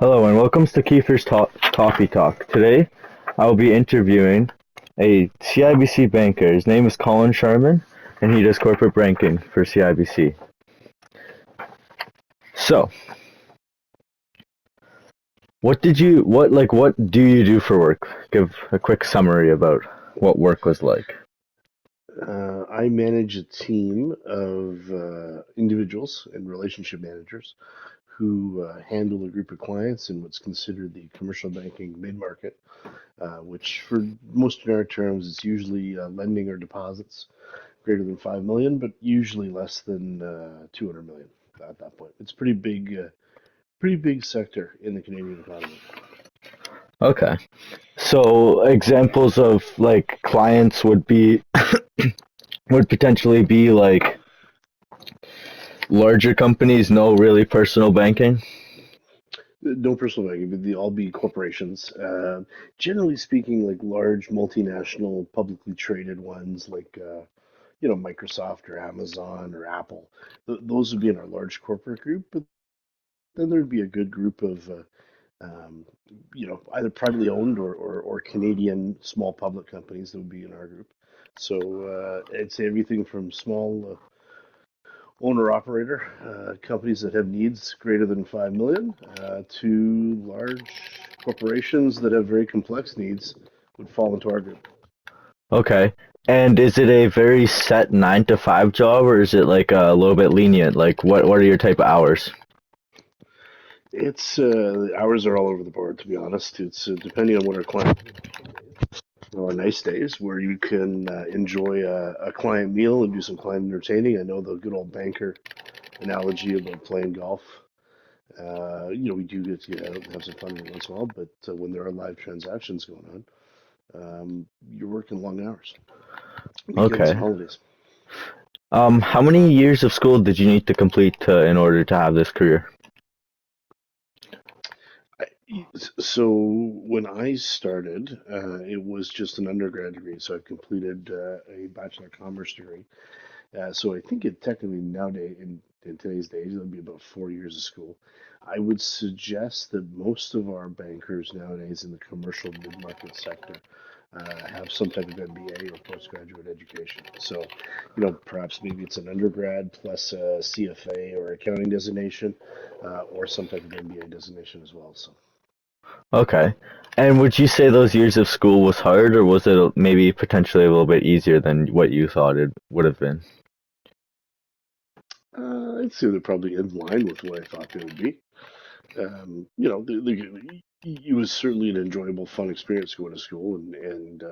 Hello and welcome to Kiefer's Coffee Talk. Today, I will be interviewing a CIBC banker. His name is Colin Sharman, and he does corporate banking for CIBC. So, what do you do for work? Give a quick summary about what work was like. I manage a team of individuals and relationship managers who handle a group of clients in what's considered the commercial banking mid-market, which for most generic terms is usually lending or deposits greater than 5 million, but usually less than 200 million at that point. It's pretty big sector in the Canadian economy. Okay. So, examples of like clients would potentially be like larger companies, no really personal banking. No personal banking, but they all be corporations. Generally speaking, like large multinational, publicly traded ones, like Microsoft or Amazon or Apple. Those would be in our large corporate group, but then there'd be a good group of either privately owned or Canadian small public companies that would be in our group. So I'd say everything from small owner operator companies that have needs greater than 5 million to large corporations that have very complex needs would fall into our group. Okay. And is it a very set 9 to 5 job, or is it like a little bit lenient? Like what are your type of hours? It's the hours are all over the board, to be honest. It's depending on what our client or nice days where you can enjoy a client meal and do some client entertaining. I know the good old banker analogy about playing golf. We do get to get out and have some fun every once in a while, but when there are live transactions going on, you're working long hours, weekends and Okay. holidays. How many years of school did you need to complete in order to have this career? So when I started, it was just an undergrad degree. So I've completed a Bachelor of Commerce degree. So I think it technically nowadays, in today's days, it would be about 4 years of school. I would suggest that most of our bankers nowadays in the commercial mid-market sector have some type of MBA or postgraduate education. So, perhaps maybe it's an undergrad plus a CFA or accounting designation, or some type of MBA designation as well. So. Okay. And would you say those years of school was hard, or was it maybe potentially a little bit easier than what you thought it would have been? I'd say they're probably in line with what I thought they would be. It was certainly an enjoyable, fun experience going to school, and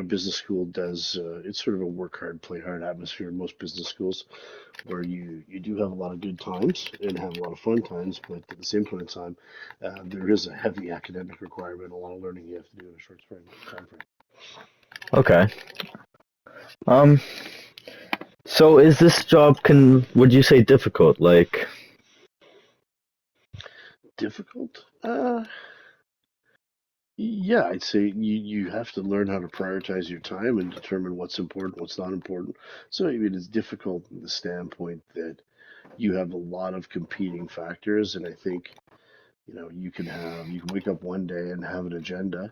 business school does. It's sort of a work hard, play hard atmosphere in most business schools, where you do have a lot of good times and have a lot of fun times, but at the same point in time, there is a heavy academic requirement, a lot of learning you have to do in a short time frame. Okay. Um, so is this job would you say difficult? Like, Difficult? Yeah, I'd say you have to learn how to prioritize your time and determine what's important, what's not important. So I mean, it's difficult from the standpoint that you have a lot of competing factors, and I think you can wake up one day and have an agenda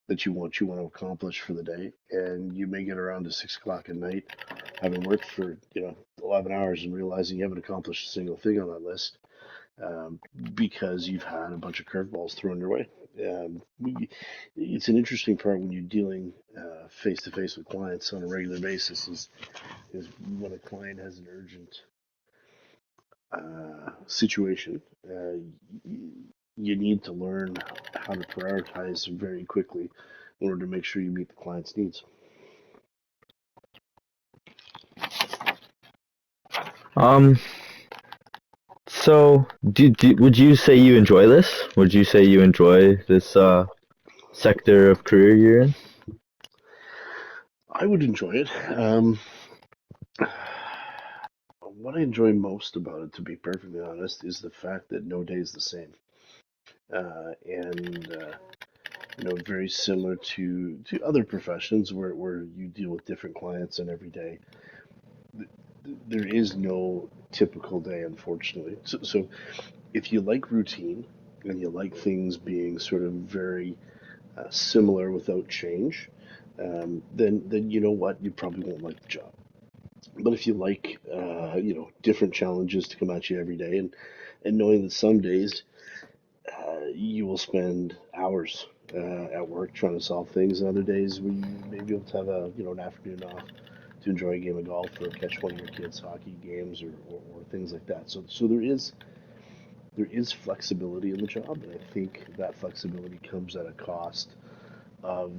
that you want to accomplish for the day, and you may get around to 6 o'clock at night, having worked for 11 hours and realizing you haven't accomplished a single thing on that list um, because you've had a bunch of curveballs thrown your way. It's an interesting part when you're dealing face to face with clients on a regular basis is when a client has an urgent situation. You need to learn how to prioritize very quickly in order to make sure you meet the client's needs. um, so would you say you enjoy this? Would you say you enjoy this sector of career you're in? I would enjoy it. What I enjoy most about it, to be perfectly honest, is the fact that no day is the same. And very similar to other professions where you deal with different clients and every day. There is no typical day, unfortunately. So if you like routine, and you like things being sort of very similar without change, then you know what, you probably won't like the job. But if you like, different challenges to come at you every day, and knowing that some days you will spend hours at work trying to solve things, and other days where you may be able to have an afternoon off to enjoy a game of golf or catch one of your kids' hockey games or things like that. So there is flexibility in the job, and I think that flexibility comes at a cost of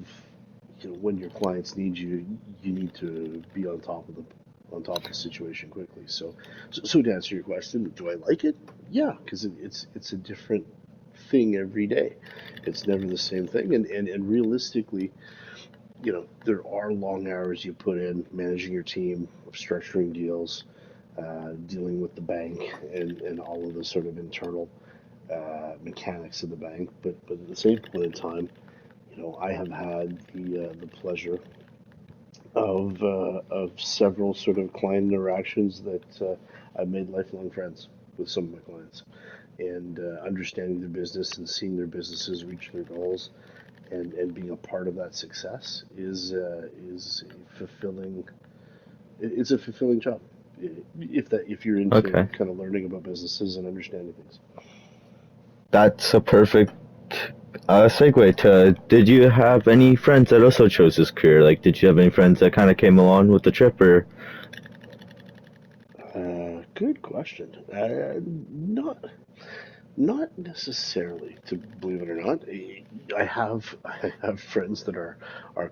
when your clients need you, you need to be on top of the situation quickly. So to answer your question, do I like it? Yeah, because it's a different thing every day. It's never the same thing, and realistically, there are long hours you put in managing your team, structuring deals, dealing with the bank, and all of the sort of internal mechanics of the bank. But at the same point in time, I have had the pleasure of several sort of client interactions that I've made lifelong friends with some of my clients, and understanding their business and seeing their businesses reach their goals, and being a part of that success is fulfilling. It's a fulfilling job. If you're into Okay. kind of learning about businesses and understanding things. That's a perfect segue to, did you have any friends that also chose this career? Like, did you have any friends that kind of came along with the trip, or? Good question. Not necessarily, to believe it or not. I have friends that are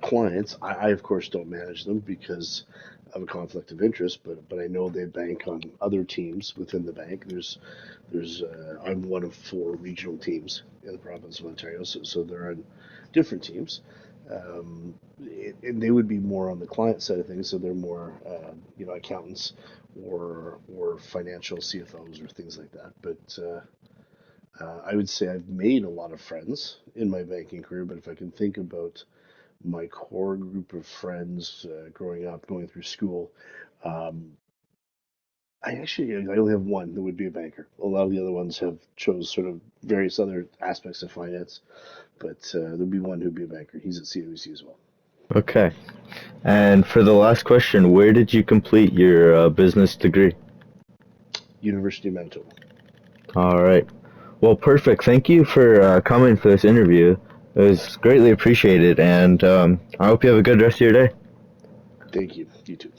clients. I of course don't manage them because of a conflict of interest, but I know they bank on other teams within the bank. There's I'm one of four regional teams in the province of Ontario, so they're on different teams. And they would be more on the client side of things, so they're more accountants or financial CFOs or things like that. But I would say I've made a lot of friends in my banking career, but if I can think about my core group of friends growing up, going through school, um, I only have one that would be a banker. A lot of the other ones have chose sort of various other aspects of finance, but there'd be one who'd be a banker. He's at CWC as well. Okay. And for the last question, where did you complete your business degree? University of Manitoba. All right. Well, perfect. Thank you for coming for this interview. It was greatly appreciated, and I hope you have a good rest of your day. Thank you. You too.